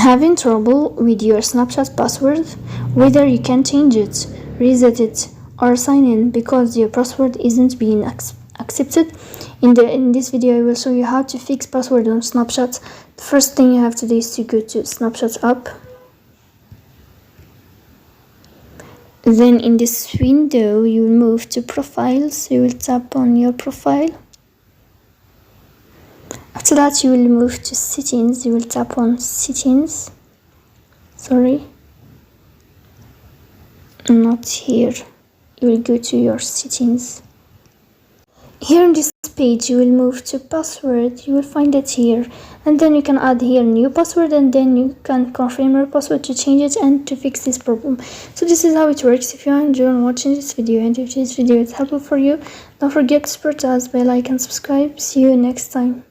Having trouble with your Snapchat password, whether you can change it, reset it, or sign in because your password isn't being accepted? In this video I will show you how to fix password on Snapchat. The first thing you have to do is to go to Snapchat app. Then in this window you will move to profiles. You will tap on your profile. After that you will move to settings. You will tap on settings. Sorry, not here. You will go to your settings. Here in this page you will move to password. You will find it here, and then you can add here new password, and then you can confirm your password to change it and to fix this problem. So this is how it works. If you enjoy watching this video and if this video is helpful for you, don't forget to support us by like and subscribe. See you next time.